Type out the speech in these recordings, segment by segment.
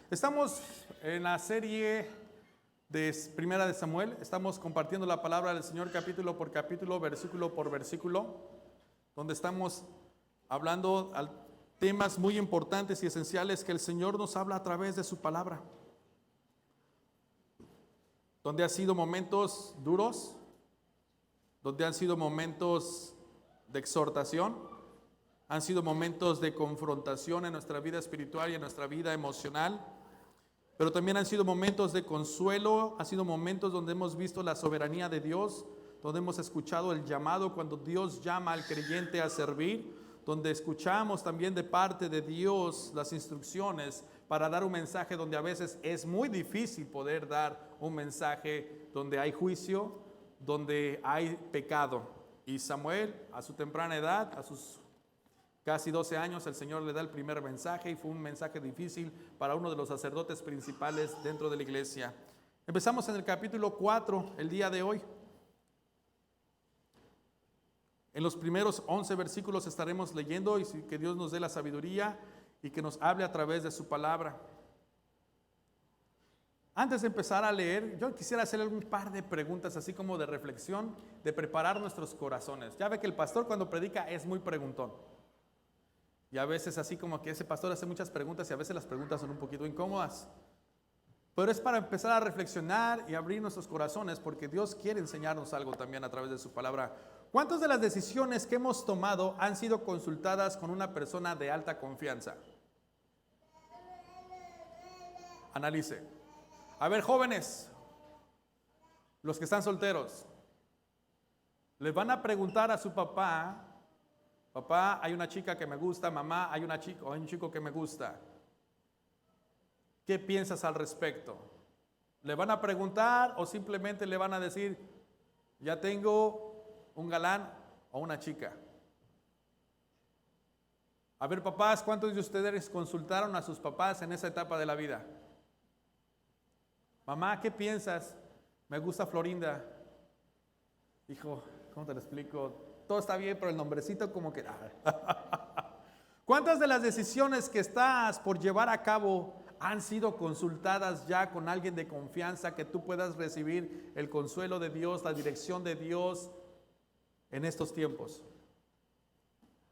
Estamos en la serie de Primera de Samuel. Estamos compartiendo la palabra del Señor capítulo por capítulo, versículo por versículo, donde estamos hablando temas muy importantes y esenciales que el Señor nos habla a través de su palabra. Donde han sido momentos duros, donde han sido momentos de exhortación, han sido momentos de confrontación en nuestra vida espiritual y en nuestra vida emocional, pero también han sido momentos de consuelo, han sido momentos donde hemos visto la soberanía de Dios, donde hemos escuchado el llamado cuando Dios llama al creyente a servir, donde escuchamos también de parte de Dios las instrucciones para dar un mensaje donde a veces es muy difícil poder dar un mensaje donde hay juicio, donde hay pecado. Y Samuel, a su temprana edad, a sus casi 12 años, el Señor le da el primer mensaje y fue un mensaje difícil para uno de los sacerdotes principales dentro de la iglesia. Empezamos en el capítulo 4 el día de hoy. En los primeros 11 versículos estaremos leyendo y que Dios nos dé la sabiduría y que nos hable a través de su palabra. Antes de empezar a leer, yo quisiera hacerle un par de preguntas así como de reflexión, de preparar nuestros corazones. Ya ve que el pastor cuando predica es muy preguntón. Y a veces así como que ese pastor hace muchas preguntas y a veces las preguntas son un poquito incómodas. Pero es para empezar a reflexionar y abrir nuestros corazones porque Dios quiere enseñarnos algo también a través de su palabra. ¿Cuántas de las decisiones que hemos tomado han sido consultadas con una persona de alta confianza? Analice. A ver, jóvenes, los que están solteros, les van a preguntar a su papá: papá, hay una chica que me gusta, mamá, hay un chico que me gusta. ¿Qué piensas al respecto? ¿Le van a preguntar o simplemente le van a decir, ya tengo un galán o una chica? A ver, papás, ¿cuántos de ustedes consultaron a sus papás en esa etapa de la vida? Mamá, ¿qué piensas? Me gusta Florinda. Hijo, ¿cómo te lo explico? Todo está bien, pero el nombrecito como que... ¿Cuántas de las decisiones que estás por llevar a cabo han sido consultadas ya con alguien de confianza que tú puedas recibir el consuelo de Dios, la dirección de Dios en estos tiempos?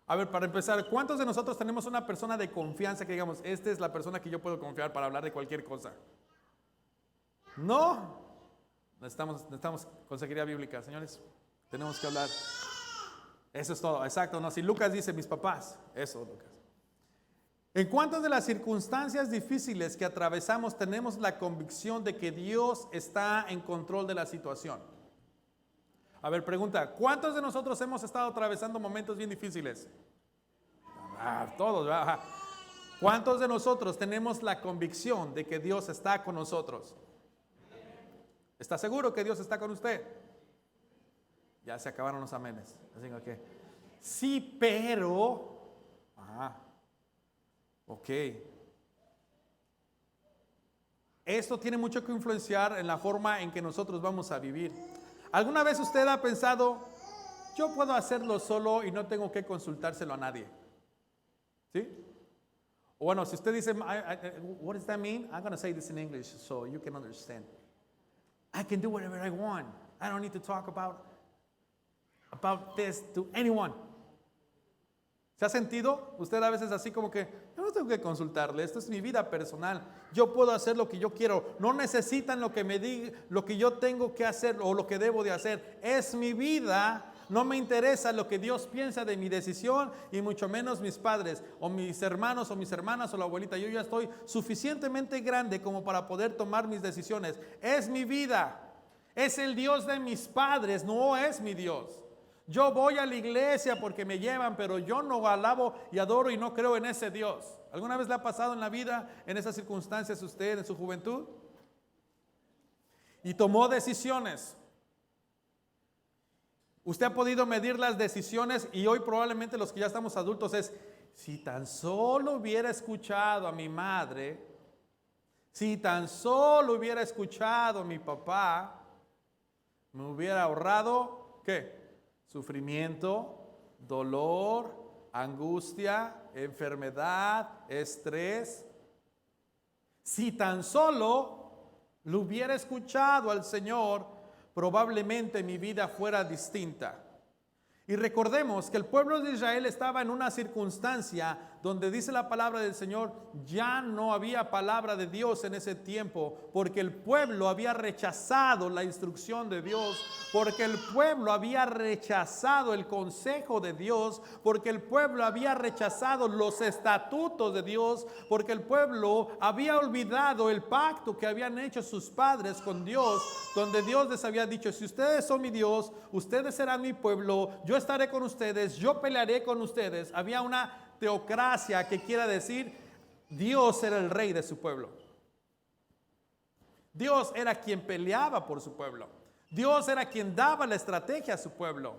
A ver, para empezar, ¿cuántos de nosotros tenemos una persona de confianza que digamos, esta es la persona que yo puedo confiar para hablar de cualquier cosa? No. Necesitamos consejería bíblica, señores. Tenemos que hablar. Eso es todo, exacto. No, si Lucas dice mis papás, eso, Lucas. En cuántas de las circunstancias difíciles que atravesamos tenemos la convicción de que Dios está en control de la situación. A ver, pregunta, ¿cuántos de nosotros hemos estado atravesando momentos bien difíciles? Todos, ¿verdad? ¿Cuántos de nosotros tenemos la convicción de que Dios está con nosotros? ¿Está seguro que Dios está con usted? Ya se acabaron los amenes. Así que, sí, pero... ok. Esto tiene mucho que influenciar en la forma en que nosotros vamos a vivir. ¿Alguna vez usted ha pensado, yo puedo hacerlo solo y no tengo que consultárselo a nadie? ¿Sí? O bueno, si usted dice, what does that mean? I'm going to say this in English so you can understand. I can do whatever I want. I don't need to talk about this to anyone. ¿Se ha sentido? Usted a veces así como que, yo no tengo que consultarle, esto es mi vida personal, yo puedo hacer lo que yo quiero, no necesitan lo que me diga, lo que yo tengo que hacer o lo que debo de hacer, es mi vida, no me interesa lo que Dios piensa de mi decisión y mucho menos mis padres o mis hermanos o mis hermanas o la abuelita, yo ya estoy suficientemente grande como para poder tomar mis decisiones, es mi vida, es el Dios de mis padres, no es mi Dios. Yo voy a la iglesia porque me llevan, pero yo no alabo y adoro y no creo en ese Dios. ¿Alguna vez le ha pasado en la vida, en esas circunstancias usted, en su juventud? Y tomó decisiones. Usted ha podido medir las decisiones y hoy probablemente los que ya estamos adultos es, si tan solo hubiera escuchado a mi madre, si tan solo hubiera escuchado a mi papá, me hubiera ahorrado, ¿qué? Sufrimiento, dolor, angustia, enfermedad, estrés. Si tan solo lo hubiera escuchado al Señor, probablemente mi vida fuera distinta. Y recordemos que el pueblo de Israel estaba en una circunstancia donde dice la palabra del Señor, ya no había palabra de Dios en ese tiempo, porque el pueblo había rechazado la instrucción de Dios, porque el pueblo había rechazado el consejo de Dios, porque el pueblo había rechazado los estatutos de Dios, porque el pueblo había olvidado el pacto que habían hecho sus padres con Dios, donde Dios les había dicho, si ustedes son mi Dios, ustedes serán mi pueblo, yo estaré con ustedes, yo pelearé con ustedes. Había una teocracia, que quiere decir Dios era el rey de su pueblo. Dios era quien peleaba por su pueblo. Dios era quien daba la estrategia a su pueblo.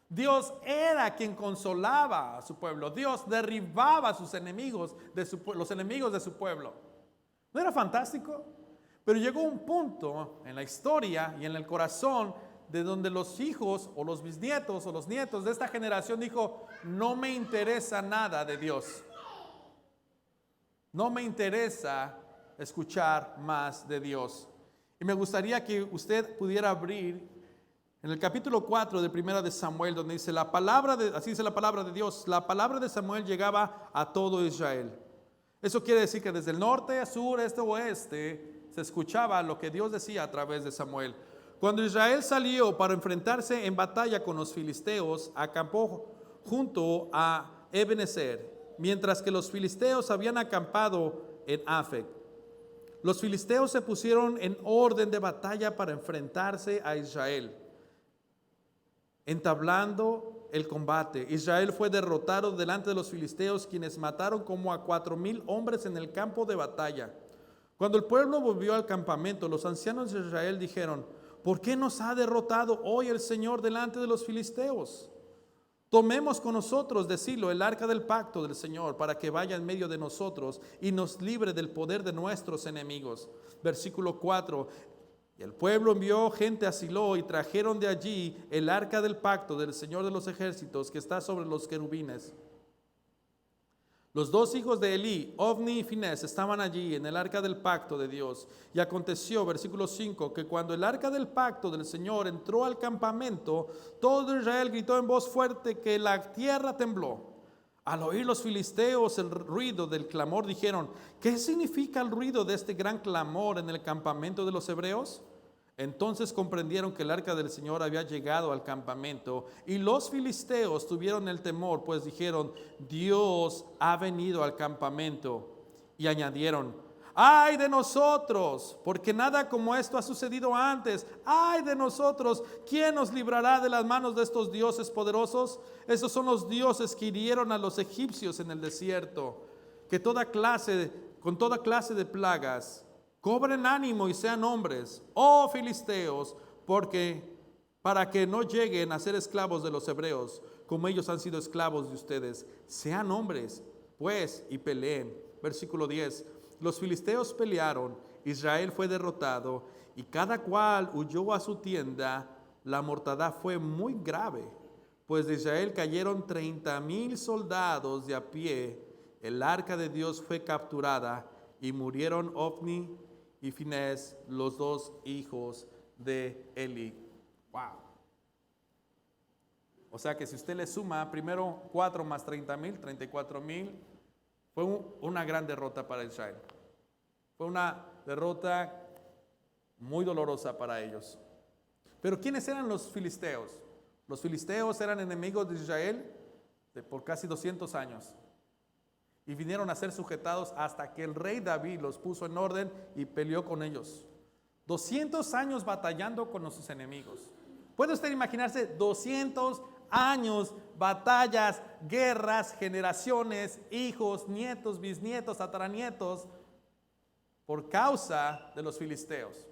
Dios era quien consolaba a su pueblo. Dios derribaba a sus enemigos, los enemigos de su pueblo. ¿No era fantástico? Pero llegó un punto en la historia y en el corazón de donde los hijos o los bisnietos o los nietos de esta generación dijo, no me interesa nada de Dios. No me interesa escuchar más de Dios. Y me gustaría que usted pudiera abrir en el capítulo 4 de Primera de Samuel, donde dice así dice la palabra de Dios, la palabra de Samuel llegaba a todo Israel. Eso quiere decir que desde el norte, sur, este, oeste, se escuchaba lo que Dios decía a través de Samuel. Cuando Israel salió para enfrentarse en batalla con los filisteos, acampó junto a Ebenezer, mientras que los filisteos habían acampado en Afec. Los filisteos se pusieron en orden de batalla para enfrentarse a Israel, entablando el combate. Israel fue derrotado delante de los filisteos, quienes mataron como a 4,000 hombres en el campo de batalla. Cuando el pueblo volvió al campamento, los ancianos de Israel dijeron, ¿por qué nos ha derrotado hoy el Señor delante de los filisteos? Tomemos con nosotros de Silo el arca del pacto del Señor, para que vaya en medio de nosotros y nos libre del poder de nuestros enemigos. Versículo 4. Y el pueblo envió gente a Silo y trajeron de allí el arca del pacto del Señor de los ejércitos, que está sobre los querubines. Los dos hijos de Elí, Ofni y Finés, estaban allí en el arca del pacto de Dios. Y aconteció, versículo 5, que cuando el arca del pacto del Señor entró al campamento, todo Israel gritó en voz fuerte que la tierra tembló. Al oír los filisteos el ruido del clamor, dijeron, ¿qué significa el ruido de este gran clamor en el campamento de los hebreos? Entonces comprendieron que el arca del Señor había llegado al campamento, y los filisteos tuvieron el temor, pues dijeron, Dios ha venido al campamento. Y añadieron, ¡ay de nosotros! Porque nada como esto ha sucedido antes. ¡Ay de nosotros! ¿Quién nos librará de las manos de estos dioses poderosos? Esos son los dioses que hirieron a los egipcios en el desierto, que con toda clase de plagas. Cobren ánimo y sean hombres, oh filisteos, para que no lleguen a ser esclavos de los hebreos, como ellos han sido esclavos de ustedes. Sean hombres, pues, y peleen. Versículo 10. Los filisteos pelearon, Israel fue derrotado, y cada cual huyó a su tienda. La mortandad fue muy grave, pues de Israel cayeron 30,000 soldados de a pie. El arca de Dios fue capturada, y murieron Ofni y Finés, los dos hijos de Elí. Wow. O sea que si usted le suma primero 4 más 30,000, 34,000, fue una gran derrota para Israel. Fue una derrota muy dolorosa para ellos. Pero ¿quiénes eran los filisteos? Los filisteos eran enemigos de Israel por casi 200 años. Y vinieron a ser sujetados hasta que el rey David los puso en orden y peleó con ellos. 200 años batallando con sus enemigos. ¿Puede usted imaginarse 200 años, batallas, guerras, generaciones, hijos, nietos, bisnietos, tataranietos, por causa de los filisteos?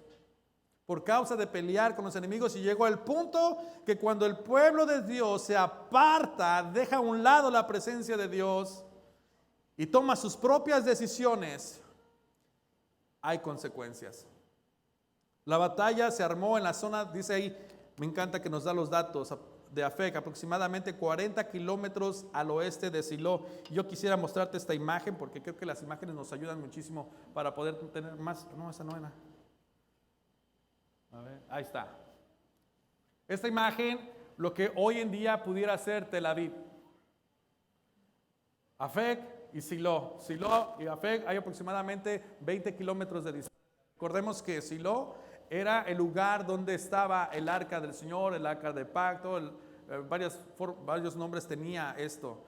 Por causa de pelear con los enemigos, y llegó al punto que cuando el pueblo de Dios se aparta, deja a un lado la presencia de Dios y toma sus propias decisiones, hay consecuencias. La batalla se armó en la zona, dice ahí, me encanta que nos da los datos de Afec, aproximadamente 40 kilómetros al oeste de Silo. Yo quisiera mostrarte esta imagen porque creo que las imágenes nos ayudan muchísimo para poder tener más. No, esa no era. A ver, ahí está. Esta imagen, lo que hoy en día pudiera ser Tel Aviv. Afec y Silo. Silo y Afec hay aproximadamente 20 kilómetros de distancia. Recordemos que Silo era el lugar donde estaba el arca del Señor, el arca del pacto, varios nombres tenía esto.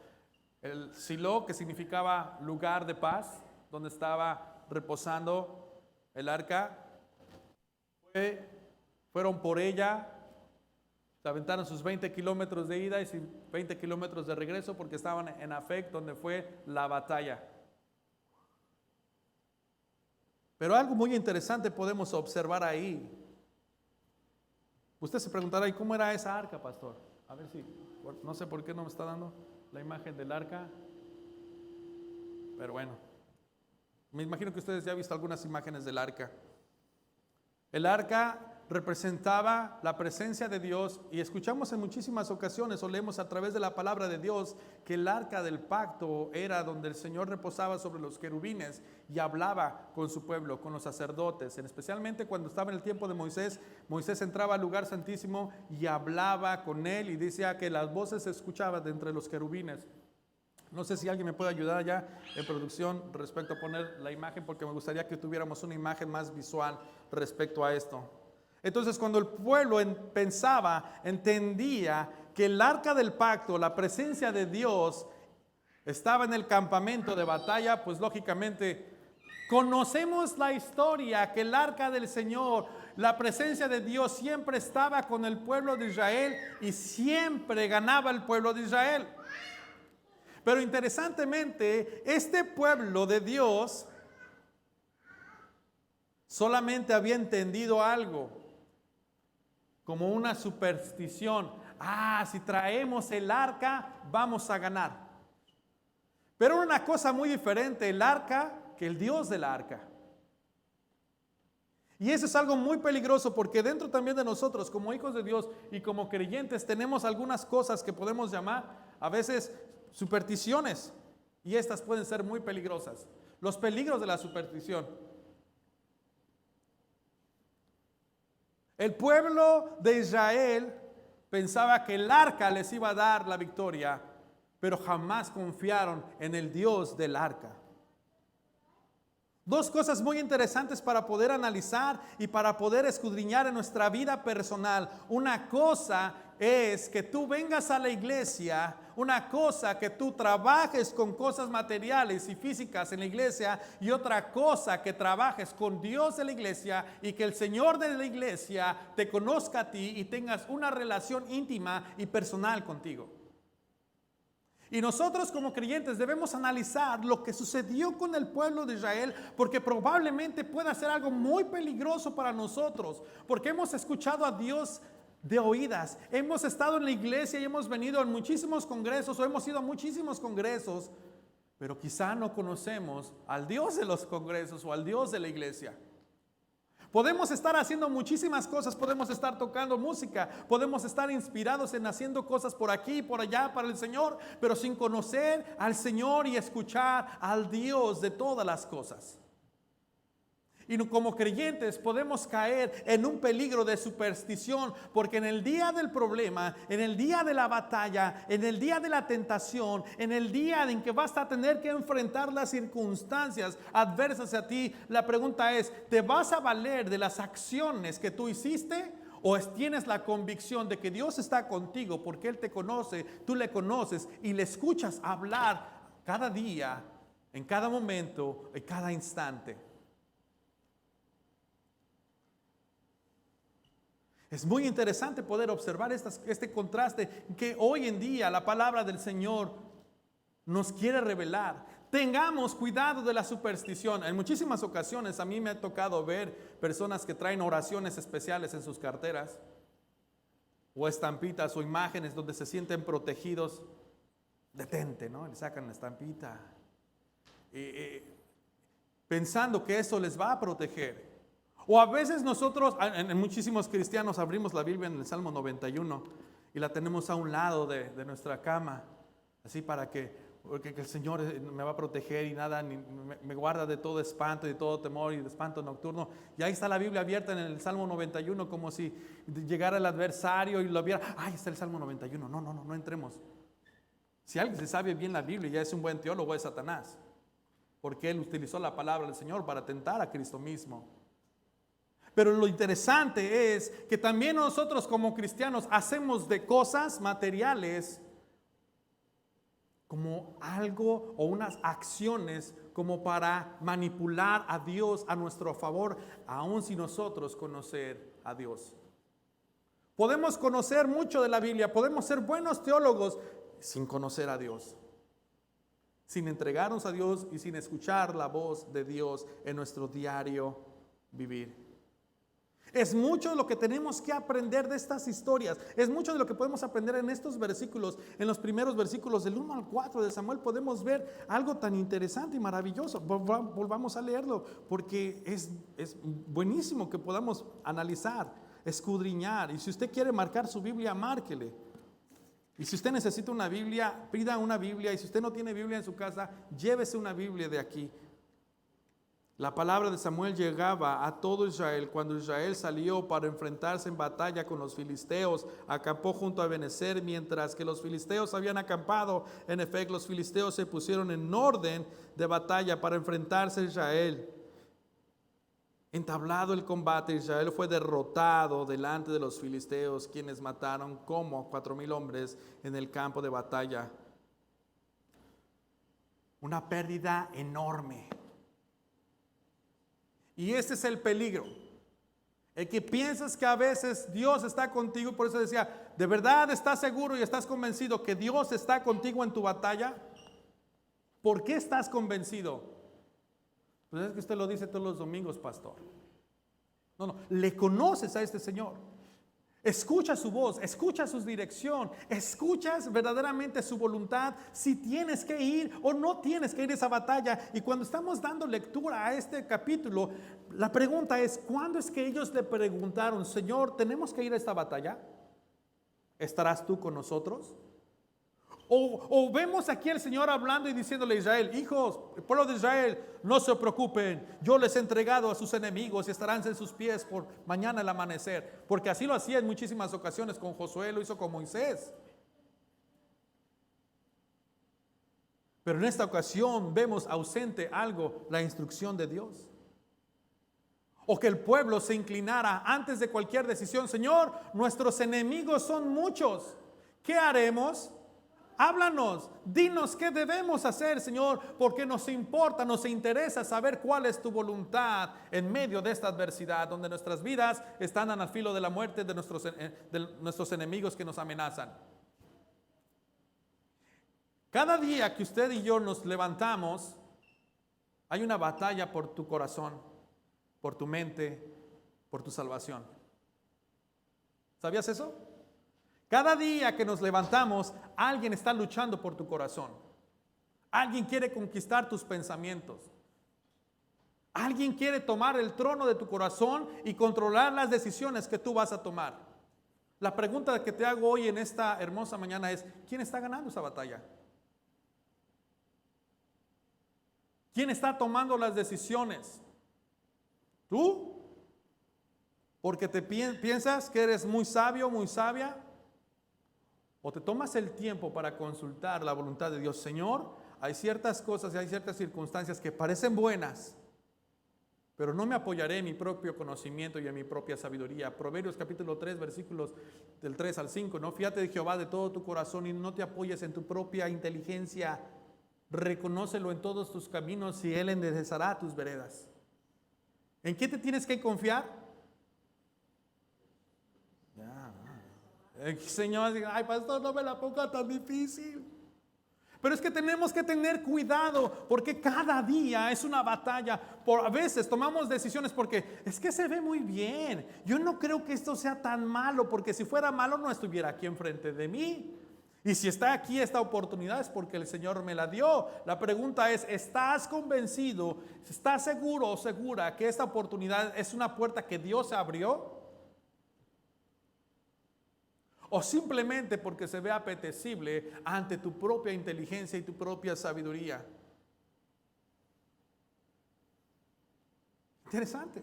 El Silo, que significaba lugar de paz, donde estaba reposando el arca. Fueron por ella, se aventaron sus 20 kilómetros de ida y 20 kilómetros de regreso porque estaban en Afec, donde fue la batalla. Pero algo muy interesante podemos observar ahí. Usted se preguntará, ¿y cómo era esa arca, pastor? A ver si, no sé por qué no me está dando la imagen del arca. Pero bueno, me imagino que ustedes ya han visto algunas imágenes del arca. El arca representaba la presencia de Dios y escuchamos en muchísimas ocasiones o leemos a través de la palabra de Dios que el arca del pacto era donde el Señor reposaba sobre los querubines y hablaba con su pueblo, con los sacerdotes, especialmente cuando estaba en el tiempo de Moisés. Moisés entraba al lugar santísimo y hablaba con él y decía que las voces se escuchaban de entre los querubines. No sé si alguien me puede ayudar allá en producción respecto a poner la imagen, porque me gustaría que tuviéramos una imagen más visual respecto a esto. Entonces, cuando el pueblo entendía que el arca del pacto, la presencia de Dios, estaba en el campamento de batalla, pues lógicamente conocemos la historia que el arca del Señor, la presencia de Dios siempre estaba con el pueblo de Israel y siempre ganaba el pueblo de Israel. Pero interesantemente, este pueblo de Dios solamente había entendido algo, como una superstición. Si traemos el arca, vamos a ganar. Pero una cosa muy diferente, el arca, que el Dios del arca. Y eso es algo muy peligroso porque dentro también de nosotros, como hijos de Dios y como creyentes, tenemos algunas cosas que podemos llamar a veces supersticiones. Y estas pueden ser muy peligrosas. Los peligros de la superstición. El pueblo de Israel pensaba que el arca les iba a dar la victoria, pero jamás confiaron en el Dios del arca. Dos cosas muy interesantes para poder analizar y para poder escudriñar en nuestra vida personal. Una cosa es que tú vengas a la iglesia, una cosa que tú trabajes con cosas materiales y físicas en la iglesia, y otra cosa que trabajes con Dios de la iglesia y que el Señor de la iglesia te conozca a ti y tengas una relación íntima y personal contigo. Y nosotros como creyentes debemos analizar lo que sucedió con el pueblo de Israel, porque probablemente pueda ser algo muy peligroso para nosotros, porque hemos escuchado a Dios de oídas, hemos estado en la iglesia y hemos venido a muchísimos congresos o hemos ido a muchísimos congresos, pero quizá no conocemos al Dios de los congresos o al Dios de la iglesia. Podemos estar haciendo muchísimas cosas, podemos estar tocando música, podemos estar inspirados en haciendo cosas por aquí y por allá para el Señor, pero sin conocer al Señor y escuchar al Dios de todas las cosas. Y como creyentes podemos caer en un peligro de superstición, porque en el día del problema, en el día de la batalla, en el día de la tentación, en el día en que vas a tener que enfrentar las circunstancias adversas a ti, la pregunta es, ¿te vas a valer de las acciones que tú hiciste? ¿O tienes la convicción de que Dios está contigo porque Él te conoce, tú le conoces y le escuchas hablar cada día, en cada momento, en cada instante? Es muy interesante poder observar este contraste que hoy en día la palabra del Señor nos quiere revelar. Tengamos cuidado de la superstición. En muchísimas ocasiones a mí me ha tocado ver personas que traen oraciones especiales en sus carteras, o estampitas o imágenes donde se sienten protegidos. Detente, ¿no? Le sacan la estampita, pensando que eso les va a proteger. O a veces nosotros, en muchísimos cristianos, abrimos la Biblia en el Salmo 91 y la tenemos a un lado de nuestra cama, así porque el Señor me va a proteger y nada, me guarda de todo espanto y de todo temor y de espanto nocturno. Y ahí está la Biblia abierta en el Salmo 91, como si llegara el adversario y lo viera. Ahí está el Salmo 91. No entremos. Si alguien se sabe bien la Biblia y ya es un buen teólogo, es Satanás, porque él utilizó la palabra del Señor para tentar a Cristo mismo. Pero lo interesante es que también nosotros como cristianos hacemos de cosas materiales como algo o unas acciones como para manipular a Dios a nuestro favor, aun sin nosotros conocer a Dios. Podemos conocer mucho de la Biblia, podemos ser buenos teólogos sin conocer a Dios, sin entregarnos a Dios y sin escuchar la voz de Dios en nuestro diario vivir. Es mucho lo que tenemos que aprender de estas historias. Es mucho de lo que podemos aprender en estos versículos. En los primeros versículos del 1 al 4 de Samuel podemos ver algo tan interesante y maravilloso. Volvamos a leerlo porque es buenísimo que podamos analizar, escudriñar. Y si usted quiere marcar su Biblia, márquele. Y si usted necesita una Biblia, pida una Biblia. Y si usted no tiene Biblia en su casa, llévese una Biblia de aquí. La palabra de Samuel llegaba a todo Israel cuando Israel salió para enfrentarse en batalla con los filisteos. Acampó junto a Ebenezer, mientras que los filisteos habían acampado. En efecto, los filisteos se pusieron en orden de batalla para enfrentarse a Israel. Entablado el combate, Israel fue derrotado delante de los filisteos, quienes mataron como 4,000 hombres en el campo de batalla. Una pérdida enorme. Y ese es el peligro. El que piensas que a veces Dios está contigo, por eso decía, ¿de verdad estás seguro y estás convencido que Dios está contigo en tu batalla? ¿Por qué estás convencido? Pues es que usted lo dice todos los domingos, pastor. No, le conoces a este Señor. Escucha su voz, escucha su dirección, escuchas verdaderamente su voluntad, si tienes que ir o no tienes que ir a esa batalla. Y cuando estamos dando lectura a este capítulo, la pregunta es, ¿cuándo es que ellos le preguntaron, Señor, tenemos que ir a esta batalla? ¿Estarás tú con nosotros? O vemos aquí al Señor hablando y diciéndole a Israel, hijos, el pueblo de Israel, no se preocupen, yo les he entregado a sus enemigos y estarán en sus pies por mañana al amanecer, porque así lo hacía en muchísimas ocasiones con Josué, lo hizo con Moisés. Pero en esta ocasión vemos ausente algo, la instrucción de Dios. O que el pueblo se inclinara antes de cualquier decisión, Señor, nuestros enemigos son muchos, ¿qué haremos? Háblanos, dinos qué debemos hacer, Señor, porque nos importa, nos interesa saber cuál es tu voluntad en medio de esta adversidad, donde nuestras vidas están al filo de la muerte de nuestros enemigos que nos amenazan. Cada día que usted y yo nos levantamos, hay una batalla por tu corazón, por tu mente, por tu salvación. ¿Sabías eso? Cada día que nos levantamos, alguien está luchando por tu corazón. Alguien quiere conquistar tus pensamientos. Alguien quiere tomar el trono de tu corazón y controlar las decisiones que tú vas a tomar. La pregunta que te hago hoy en esta hermosa mañana es, ¿quién está ganando esa batalla? ¿Quién está tomando las decisiones? ¿Tú? ¿Porque te piensas que eres muy sabio, muy sabia? ¿O te tomas el tiempo para consultar la voluntad de Dios? Señor, hay ciertas cosas y hay ciertas circunstancias que parecen buenas, pero no me apoyaré en mi propio conocimiento y en mi propia sabiduría. Proverbios capítulo 3, versículos del 3 al 5, ¿no? Fíate de Jehová de todo tu corazón y no te apoyes en tu propia inteligencia. Reconócelo en todos tus caminos y Él enderezará tus veredas. ¿En qué te tienes que confiar? Señor, ay pastor, no me la ponga tan difícil. Pero es que tenemos que tener cuidado porque cada día es una batalla. A veces tomamos decisiones porque es que se ve muy bien. Yo no creo que esto sea tan malo porque si fuera malo no estuviera aquí enfrente de mí. Y si está aquí esta oportunidad es porque el Señor me la dio. La pregunta es, ¿estás convencido, estás seguro o segura que esta oportunidad es una puerta que Dios abrió? ¿O simplemente porque se ve apetecible ante tu propia inteligencia y tu propia sabiduría? Interesante.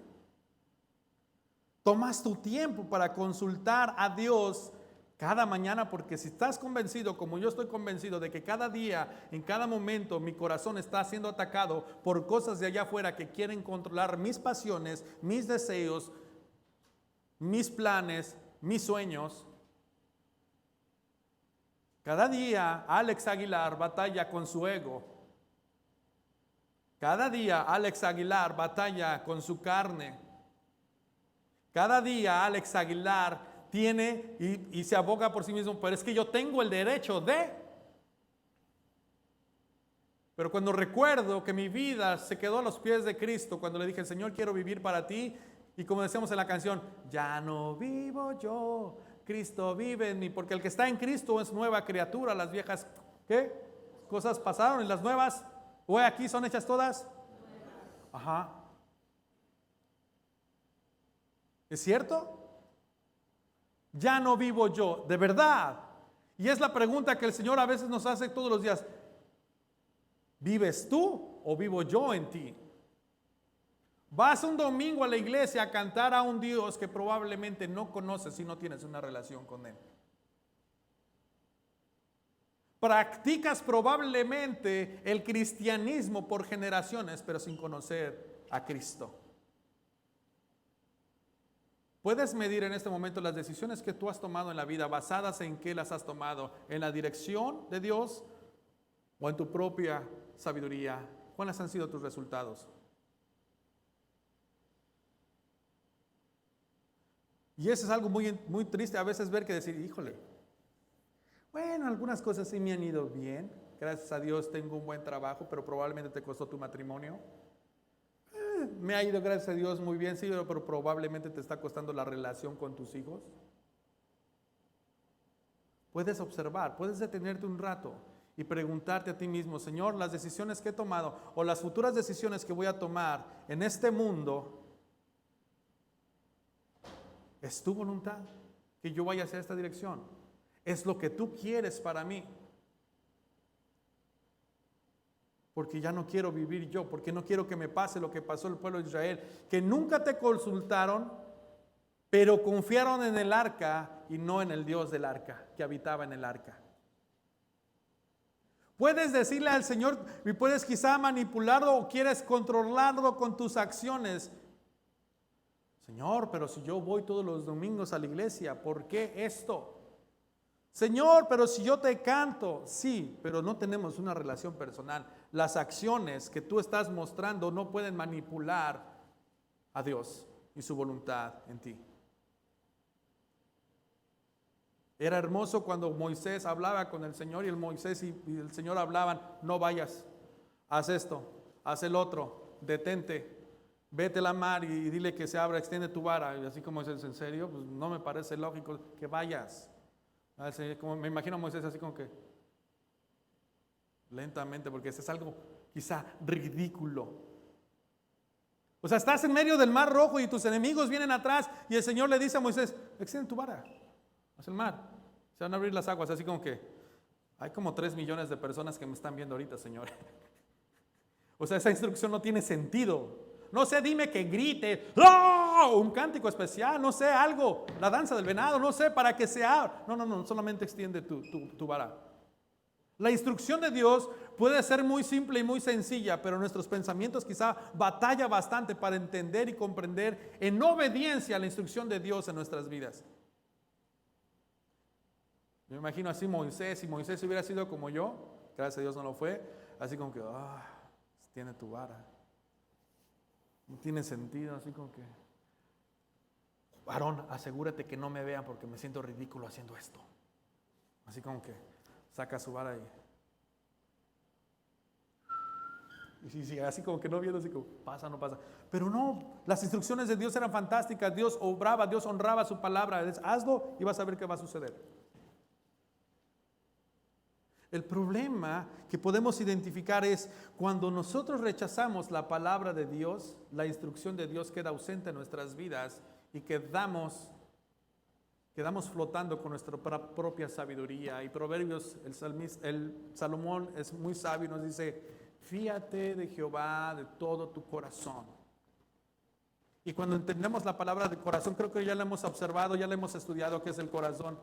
Tomas tu tiempo para consultar a Dios cada mañana, porque si estás convencido, como yo estoy convencido, de que cada día, en cada momento, mi corazón está siendo atacado por cosas de allá afuera que quieren controlar mis pasiones, mis deseos, mis planes, mis sueños. Cada día Alex Aguilar batalla con su ego. Cada día Alex Aguilar batalla con su carne. Cada día Alex Aguilar tiene y se aboga por sí mismo, pero es que yo tengo el derecho de. Pero cuando recuerdo que mi vida se quedó a los pies de Cristo, cuando le dije, Señor, quiero vivir para ti, y como decíamos en la canción, ya no vivo yo, Cristo vive en mí, porque el que está en Cristo es nueva criatura. Las viejas, ¿qué? Cosas pasaron y las nuevas, o aquí son hechas todas. Ajá. ¿Es cierto? Ya no vivo yo, de verdad. Y es la pregunta que el Señor a veces nos hace todos los días. ¿Vives tú o vivo yo en ti? Vas un domingo a la iglesia a cantar a un Dios que probablemente no conoces si no tienes una relación con Él. Practicas probablemente el cristianismo por generaciones, pero sin conocer a Cristo. Puedes medir en este momento las decisiones que tú has tomado en la vida, basadas en qué las has tomado, en la dirección de Dios o en tu propia sabiduría. ¿Cuáles han sido tus resultados? Y eso es algo muy, muy triste a veces ver, que decir, híjole, bueno, algunas cosas sí me han ido bien, gracias a Dios tengo un buen trabajo, pero probablemente te costó tu matrimonio. Me ha ido, gracias a Dios, muy bien, sí, pero probablemente te está costando la relación con tus hijos. Puedes observar, puedes detenerte un rato y preguntarte a ti mismo, Señor, las decisiones que he tomado o las futuras decisiones que voy a tomar en este mundo, ¿es tu voluntad que yo vaya hacia esta dirección? ¿Es lo que tú quieres para mí? Porque ya no quiero vivir yo, porque no quiero que me pase lo que pasó el pueblo de Israel, que nunca te consultaron, pero confiaron en el arca y no en el Dios del arca, que habitaba en el arca. Puedes decirle al Señor y puedes quizá manipularlo o quieres controlarlo con tus acciones. Señor, pero si yo voy todos los domingos a la iglesia, ¿por qué esto? Señor, pero si yo te canto, sí, pero no tenemos una relación personal. Las acciones que tú estás mostrando no pueden manipular a Dios y su voluntad en ti. Era hermoso cuando Moisés hablaba con el Señor y Moisés y el Señor hablaban, no vayas, haz esto, haz el otro, detente, vete a la mar y dile que se abra, extiende tu vara. Y así como Moisés, ¿en serio? Pues no me parece lógico que vayas. Como me imagino a Moisés así como que lentamente, porque eso es algo quizá ridículo. O sea, estás en medio del mar rojo y tus enemigos vienen atrás y el Señor le dice a Moisés, extiende tu vara hacia el mar, se van a abrir las aguas. Así como que hay como 3 millones de personas que me están viendo ahorita, Señor. O sea, esa instrucción no tiene sentido. No sé, dime que grite, ¡oh! Un cántico especial, no sé, algo, la danza del venado, no sé, para que se abra. No, solamente extiende tu vara. La instrucción de Dios puede ser muy simple y muy sencilla, pero nuestros pensamientos quizá batalla bastante para entender y comprender en obediencia a la instrucción de Dios en nuestras vidas. Yo me imagino así Moisés, si Moisés hubiera sido como yo, gracias a Dios no lo fue, así como que, extiende tu vara. No tiene sentido, así como que, varón, asegúrate que no me vean porque me siento ridículo haciendo esto. Así como que saca su vara y sí, así como que no viendo, así como pasa, no pasa. Pero no, las instrucciones de Dios eran fantásticas. Dios obraba, Dios honraba su palabra. Hazlo y vas a ver qué va a suceder. El problema que podemos identificar es cuando nosotros rechazamos la palabra de Dios, la instrucción de Dios queda ausente en nuestras vidas y quedamos flotando con nuestra propia sabiduría. Y Proverbios, el Salomón es muy sabio y nos dice, fíate de Jehová de todo tu corazón. Y cuando entendemos la palabra de corazón, creo que ya la hemos observado, ya la hemos estudiado, qué es el corazón.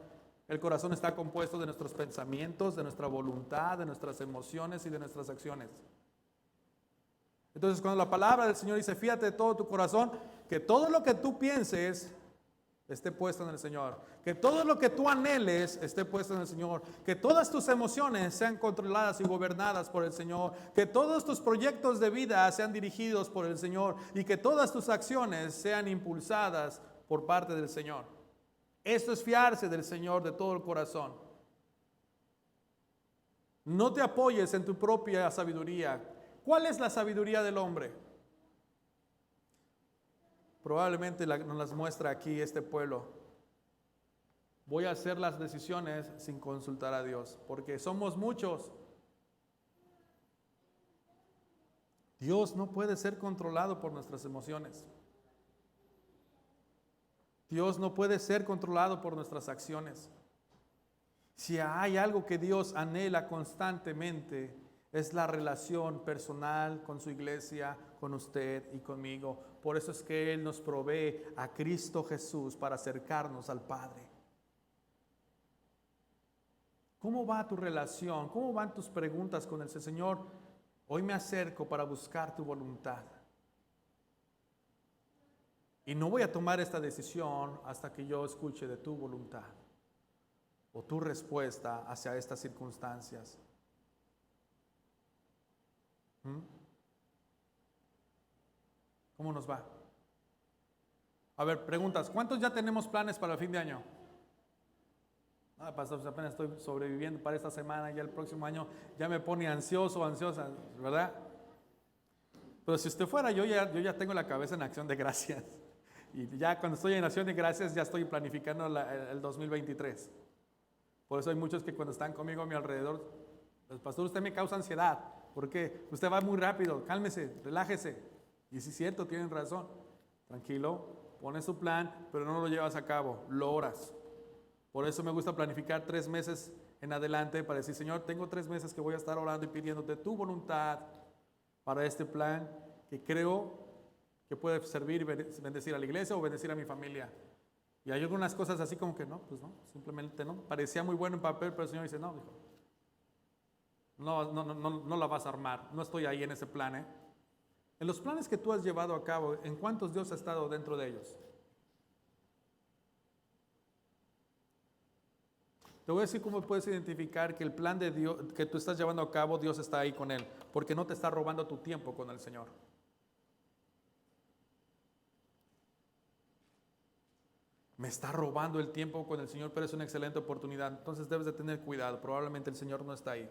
El corazón está compuesto de nuestros pensamientos, de nuestra voluntad, de nuestras emociones y de nuestras acciones. Entonces, cuando la palabra del Señor dice, fíjate de todo tu corazón, que todo lo que tú pienses esté puesto en el Señor. Que todo lo que tú anheles esté puesto en el Señor. Que todas tus emociones sean controladas y gobernadas por el Señor. Que todos tus proyectos de vida sean dirigidos por el Señor. Y que todas tus acciones sean impulsadas por parte del Señor. Esto es fiarse del Señor de todo el corazón. No te apoyes en tu propia sabiduría. ¿Cuál es la sabiduría del hombre? Probablemente nos las muestra aquí este pueblo. Voy a hacer las decisiones sin consultar a Dios, porque somos muchos. Dios no puede ser controlado por nuestras emociones. Dios no puede ser controlado por nuestras acciones. Si hay algo que Dios anhela constantemente, es la relación personal con su iglesia, con usted y conmigo. Por eso es que Él nos provee a Cristo Jesús para acercarnos al Padre. ¿Cómo va tu relación? ¿Cómo van tus preguntas con el Señor? Hoy me acerco para buscar tu voluntad. Y no voy a tomar esta decisión hasta que yo escuche de tu voluntad o tu respuesta hacia estas circunstancias. ¿Cómo nos va? A ver, preguntas. ¿Cuántos ya tenemos planes para el fin de año? Pastor, apenas estoy sobreviviendo para esta semana, ya el próximo año ya me pone ansioso, ansiosa, ¿verdad? Pero si usted fuera, yo ya tengo la cabeza en acción de gracias. Y ya cuando estoy en acción de gracias ya estoy planificando el 2023. Por eso hay muchos que cuando están conmigo a mi alrededor, pues, pastor, usted me causa ansiedad. ¿Por qué? Usted va muy rápido, cálmese, relájese. Y si es cierto, tienen razón. Tranquilo, pones su plan, pero no lo llevas a cabo, lo oras. Por eso me gusta planificar 3 meses en adelante para decir, Señor, tengo 3 meses que voy a estar orando y pidiéndote tu voluntad para este plan que creo que puede servir y bendecir a la iglesia o bendecir a mi familia. Y hay algunas cosas así como que no, pues no, simplemente no. Parecía muy bueno en papel, pero el Señor dice, no, hijo, no la vas a armar, no estoy ahí en ese plan. En los planes que tú has llevado a cabo, ¿en cuántos Dios ha estado dentro de ellos? Te voy a decir cómo puedes identificar que el plan de Dios que tú estás llevando a cabo, Dios está ahí con él, porque no te está robando tu tiempo con el Señor. Me está robando el tiempo con el Señor, pero es una excelente oportunidad. Entonces debes de tener cuidado, probablemente el Señor no está ahí.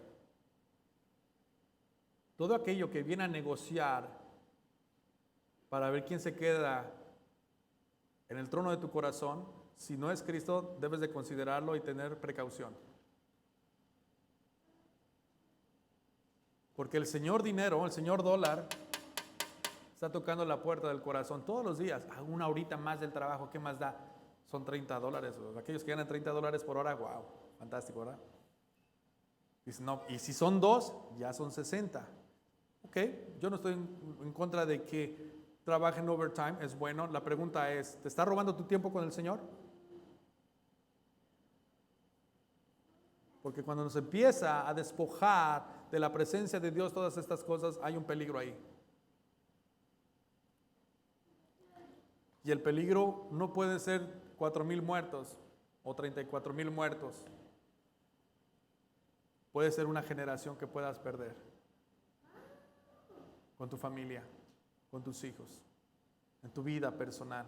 Todo aquello que viene a negociar para ver quién se queda en el trono de tu corazón, si no es Cristo, debes de considerarlo y tener precaución. Porque el señor dinero, el señor dólar, está tocando la puerta del corazón todos los días. A una horita más del trabajo, ¿qué más da? Son $30. Aquellos que ganan $30 por hora, wow, fantástico, ¿verdad? Dice, no, y si son 2, ya son 60. Ok, yo no estoy en contra de que trabajen overtime, es bueno. La pregunta es, ¿te está robando tu tiempo con el Señor? Porque cuando nos empieza a despojar de la presencia de Dios todas estas cosas, hay un peligro ahí. Y el peligro no puede ser 4,000 muertos o 34,000 muertos. Puede ser una generación que puedas perder con tu familia, con tus hijos, en tu vida personal.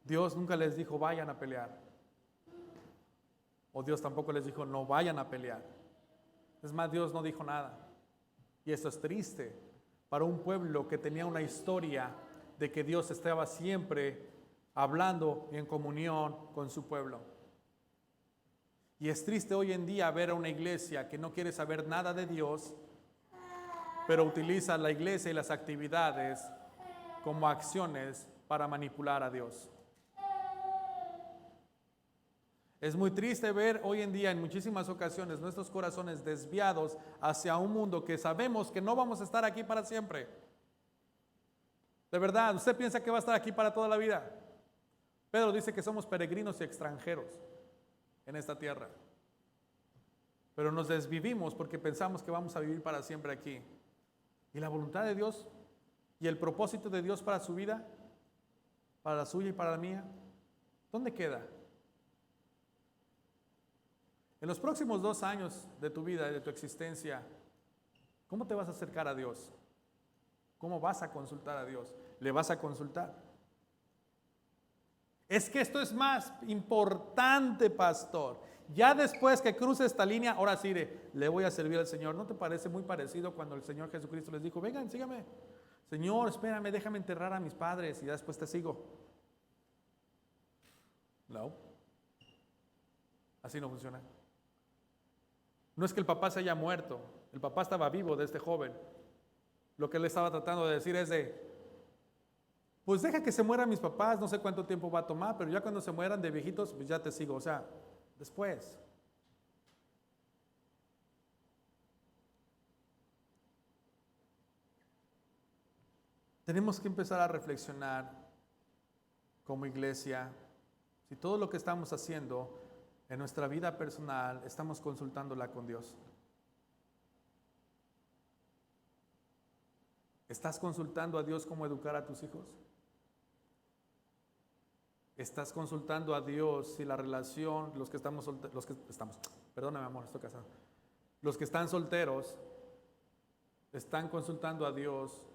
Dios nunca les dijo vayan a pelear. O Dios tampoco les dijo no vayan a pelear. Es más, Dios no dijo nada. Y esto es triste para un pueblo que tenía una historia de que Dios estaba siempre hablando y en comunión con su pueblo. Y es triste hoy en día ver a una iglesia que no quiere saber nada de Dios, pero utiliza la iglesia y las actividades como acciones para manipular a Dios. Es muy triste ver hoy en día en muchísimas ocasiones nuestros corazones desviados hacia un mundo que sabemos que no vamos a estar aquí para siempre. De verdad, ¿usted piensa que va a estar aquí para toda la vida? Pedro dice que somos peregrinos y extranjeros en esta tierra. Pero nos desvivimos porque pensamos que vamos a vivir para siempre aquí. Y la voluntad de Dios y el propósito de Dios para su vida, para la suya y para la mía, ¿dónde queda? En los próximos 2 años de tu vida y de tu existencia, ¿cómo te vas a acercar a Dios? ¿Cómo vas a consultar a Dios? ¿Le vas a consultar? Es que esto es más importante, pastor. Ya después que cruce esta línea, ahora sí, le voy a servir al Señor. ¿No te parece muy parecido cuando el Señor Jesucristo les dijo, vengan, síganme? Señor, espérame, déjame enterrar a mis padres y ya después te sigo. No. Así no funciona. No es que el papá se haya muerto, el papá estaba vivo de este joven. Lo que él estaba tratando de decir es pues deja que se mueran mis papás, no sé cuánto tiempo va a tomar, pero ya cuando se mueran de viejitos, pues ya te sigo, o sea, después. Tenemos que empezar a reflexionar como iglesia si todo lo que estamos haciendo en nuestra vida personal estamos consultándola con Dios. ¿Estás consultando a Dios cómo educar a tus hijos? ¿Estás consultando a Dios si la relación, perdóname amor, estoy casado. Los que están solteros, ¿están consultando a Dios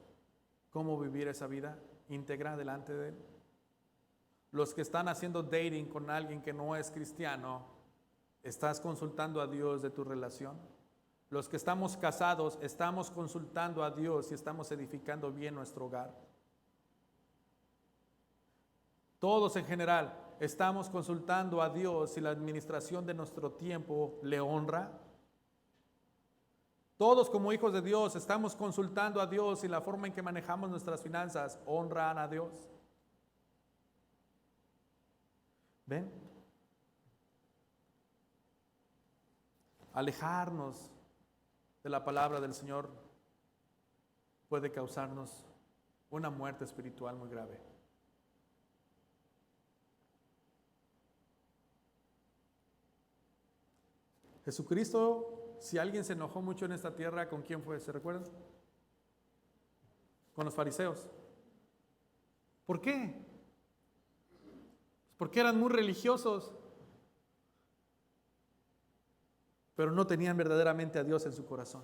cómo vivir esa vida íntegra delante de Él? Los que están haciendo dating con alguien que no es cristiano, ¿estás consultando a Dios de tu relación? Los que estamos casados, ¿estamos consultando a Dios y estamos edificando bien nuestro hogar? Todos en general, ¿estamos consultando a Dios si la administración de nuestro tiempo le honra? Todos como hijos de Dios, ¿estamos consultando a Dios si la forma en que manejamos nuestras finanzas honran a Dios? ¿Ven? Alejarnos de la palabra del Señor puede causarnos una muerte espiritual muy grave. Jesucristo, si alguien se enojó mucho en esta tierra, ¿con quién fue? ¿Se recuerdan? Con los fariseos. ¿Por qué? Porque eran muy religiosos, pero no tenían verdaderamente a Dios en su corazón.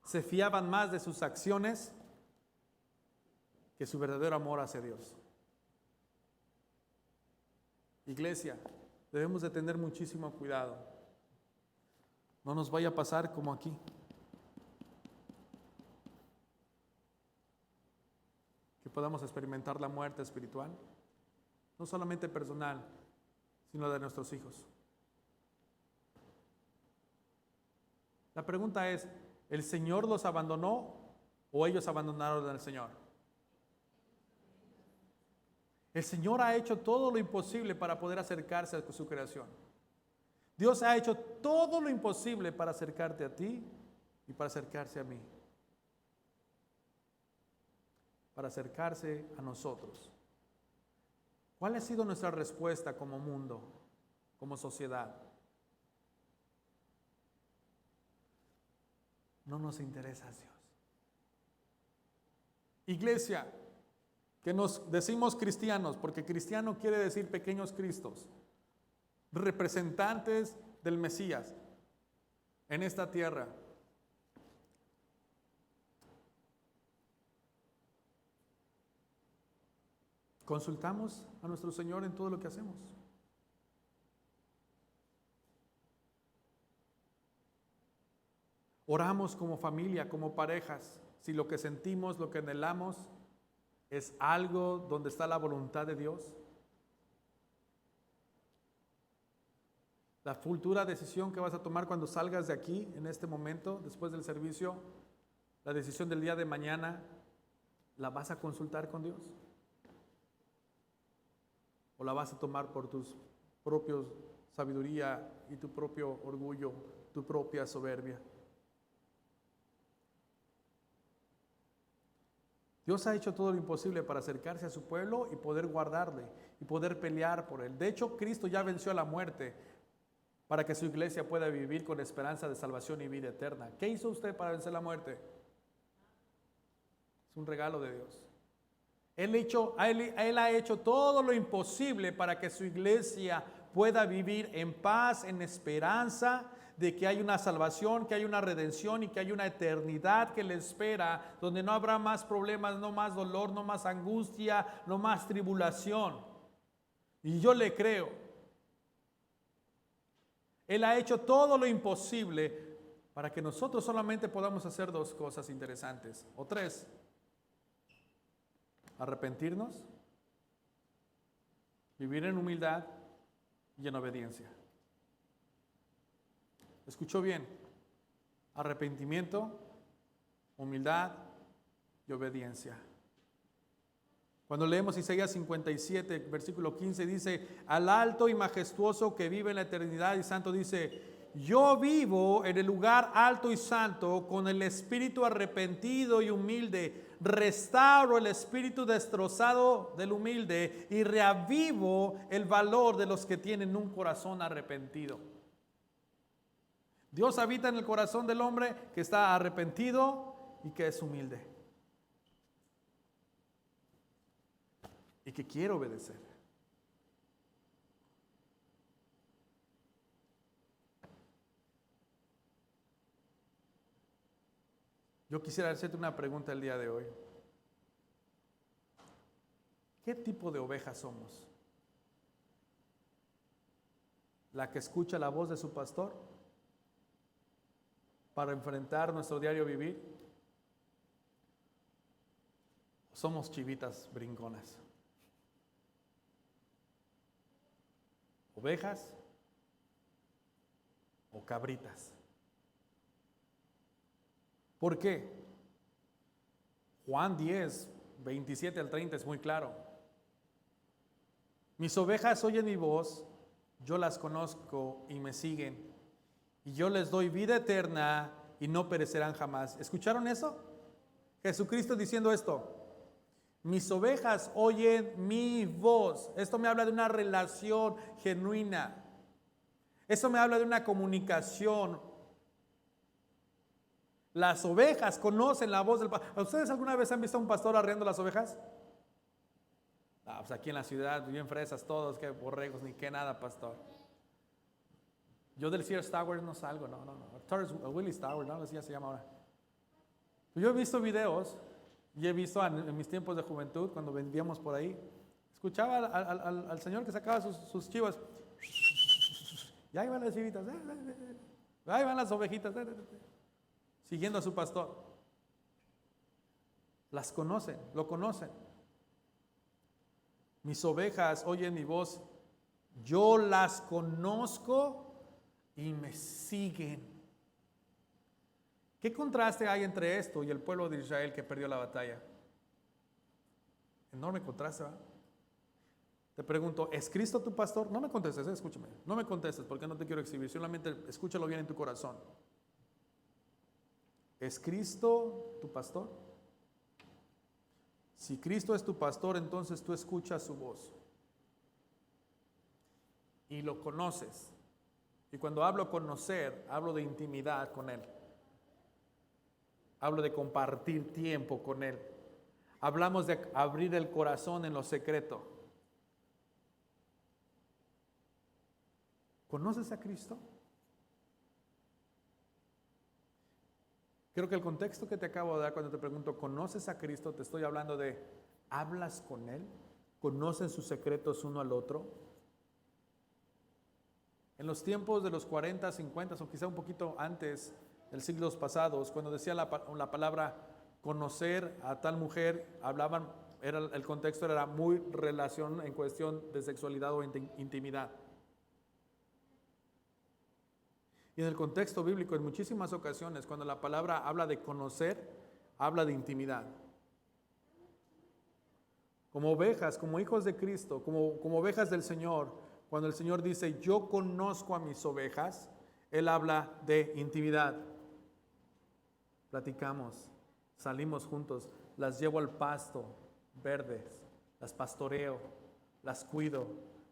Se fiaban más de sus acciones que su verdadero amor hacia Dios. Iglesia, debemos de tener muchísimo cuidado. No nos vaya a pasar como aquí. Que podamos experimentar la muerte espiritual, no solamente personal, sino de nuestros hijos. La pregunta es, ¿el Señor los abandonó o ellos abandonaron al Señor? El Señor ha hecho todo lo imposible para poder acercarse a su creación. Dios ha hecho todo lo imposible para acercarte a ti y para acercarse a mí. Para acercarse a nosotros. ¿Cuál ha sido nuestra respuesta como mundo, como sociedad? No nos interesa Dios. Iglesia, que nos decimos cristianos, porque cristiano quiere decir pequeños cristos, representantes del Mesías en esta tierra. ¿Consultamos a nuestro Señor en todo lo que hacemos? Oramos como familia, como parejas, si lo que sentimos, lo que anhelamos ¿Es algo donde está la voluntad de Dios? La futura decisión que vas a tomar cuando salgas de aquí, en este momento, después del servicio, la decisión del día de mañana, ¿la vas a consultar con Dios? ¿O la vas a tomar por tus propios sabiduría y tu propio orgullo, tu propia soberbia? Dios ha hecho todo lo imposible para acercarse a su pueblo y poder guardarle y poder pelear por él. De hecho, Cristo ya venció a la muerte para que su iglesia pueda vivir con esperanza de salvación y vida eterna. ¿Qué hizo usted para vencer la muerte? Es un regalo de Dios. Él ha hecho todo lo imposible para que su iglesia pueda vivir en paz, en esperanza de que hay una salvación, que hay una redención y que hay una eternidad que le espera, donde no habrá más problemas, no más dolor, no más angustia, no más tribulación. Y yo le creo. Él ha hecho todo lo imposible para que nosotros solamente podamos hacer dos cosas interesantes, o tres: arrepentirnos, vivir en humildad y en obediencia. ¿Escuchó bien? Arrepentimiento, humildad y obediencia. Cuando leemos Isaías 57, versículo 15, dice: al alto y majestuoso que vive en la eternidad y santo, dice: yo vivo en el lugar alto y santo con el espíritu arrepentido y humilde. Restauro el espíritu destrozado del humilde y reavivo el valor de los que tienen un corazón arrepentido. Dios habita en el corazón del hombre que está arrepentido y que es humilde y que quiere obedecer. Yo quisiera hacerte una pregunta el día de hoy. ¿Qué tipo de ovejas somos? ¿La que escucha la voz de su pastor para enfrentar nuestro diario vivir? ¿Somos chivitas brinconas? ¿Ovejas o cabritas? ¿Por qué? Juan 10, 27 al 30 es muy claro. Mis ovejas oyen mi voz, yo las conozco y me siguen, y yo les doy vida eterna y no perecerán jamás. ¿Escucharon eso? Jesucristo diciendo esto: mis ovejas oyen mi voz. Esto me habla de una relación genuina. Eso me habla de una comunicación. Las ovejas conocen la voz del pastor. ¿Ustedes alguna vez han visto a un pastor arreando las ovejas? Pues aquí en la ciudad, bien fresas todos, que borregos, ni qué nada, pastor. Yo del Sears Tower no salgo, no. Willis Tower, no, así se llama ahora. Yo he visto videos y he visto en mis tiempos de juventud, cuando vendíamos por ahí, escuchaba al señor que sacaba sus chivas. Y ahí van las chivitas, ahí van las ovejitas, siguiendo a su pastor. Las conocen, lo conocen. Mis ovejas oyen mi voz, yo las conozco y me siguen. ¿Qué contraste hay entre esto y el pueblo de Israel que perdió la batalla? Enorme contraste, ¿verdad? Te pregunto, ¿es Cristo tu pastor? No me contestes, escúchame. No me contestes porque no te quiero exhibir, solamente escúchalo bien en tu corazón. ¿Es Cristo tu pastor? Si Cristo es tu pastor, entonces tú escuchas su voz y lo conoces. Y cuando hablo conocer, hablo de intimidad con Él. Hablo de compartir tiempo con Él. Hablamos de abrir el corazón en lo secreto. ¿Conoces a Cristo? Creo que el contexto que te acabo de dar cuando te pregunto, ¿conoces a Cristo? Te estoy hablando de, ¿hablas con Él? ¿Conocen sus secretos uno al otro? En los tiempos de los 40, 50 o quizá un poquito antes, en siglos pasados, cuando decía la palabra conocer a tal mujer, hablaban El contexto era muy relación en cuestión de sexualidad o intimidad. Y en el contexto bíblico, en muchísimas ocasiones, cuando la palabra habla de conocer, habla de intimidad. Como ovejas, como hijos de Cristo, como ovejas del Señor, cuando el Señor dice, yo conozco a mis ovejas, Él habla de intimidad. Platicamos, salimos juntos, las llevo al pasto verdes, las pastoreo, las cuido.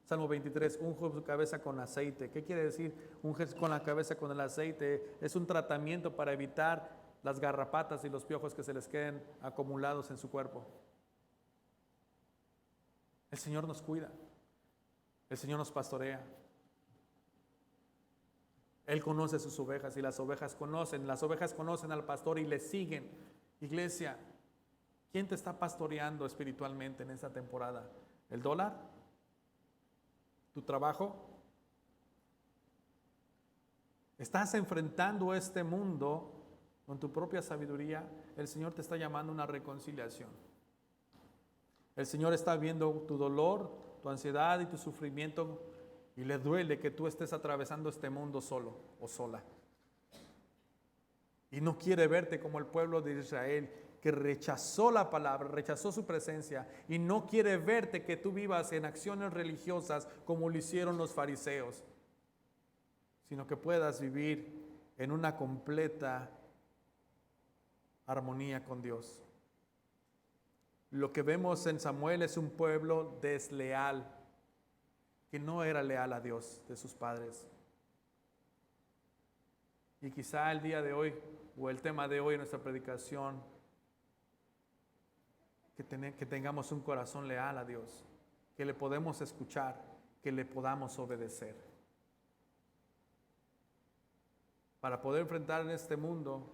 Salmo 23, unjo su cabeza con aceite. ¿Qué quiere decir unges con la cabeza con el aceite? Es un tratamiento para evitar las garrapatas y los piojos que se les queden acumulados en su cuerpo. El Señor nos cuida. El Señor nos pastorea. Él conoce sus ovejas y las ovejas conocen al pastor y le siguen. Iglesia, ¿quién te está pastoreando espiritualmente en esta temporada? ¿El dólar? ¿Tu trabajo? ¿Estás enfrentando este mundo con tu propia sabiduría? El Señor te está llamando a una reconciliación. El Señor está viendo tu dolor, tu ansiedad y tu sufrimiento y le duele que tú estés atravesando este mundo solo o sola. Y no quiere verte como el pueblo de Israel que rechazó la palabra, rechazó su presencia y no quiere verte que tú vivas en acciones religiosas como lo hicieron los fariseos, sino que puedas vivir en una completa armonía con Dios. Lo que vemos en Samuel es un pueblo desleal, que no era leal a Dios de sus padres. Y quizá el día de hoy, o el tema de hoy en nuestra predicación, que tengamos un corazón leal a Dios, que le podemos escuchar, que le podamos obedecer. Para poder enfrentar en este mundo,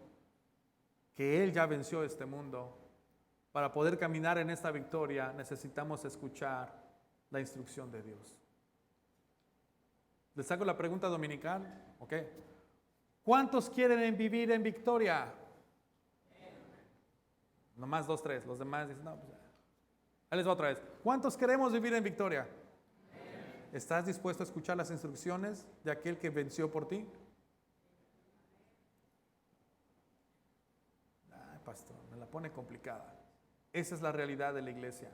que Él ya venció este mundo, para poder caminar en esta victoria, necesitamos escuchar la instrucción de Dios. Les hago la pregunta dominical, ¿ok? ¿Cuántos quieren vivir en victoria? Nomás 2, 3. Los demás dicen, no, pues, ahí les va otra vez. ¿Cuántos queremos vivir en victoria? ¿Estás dispuesto a escuchar las instrucciones de aquel que venció por ti? Ay, pastor, me la pone complicada. Esa es la realidad de la iglesia.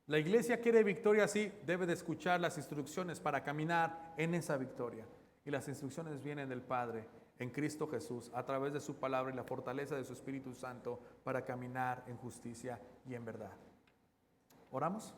La iglesia quiere victoria, sí, debe de escuchar las instrucciones para caminar en esa victoria. Y las instrucciones vienen del Padre en Cristo Jesús a través de su palabra y la fortaleza de su Espíritu Santo para caminar en justicia y en verdad. ¿Oramos?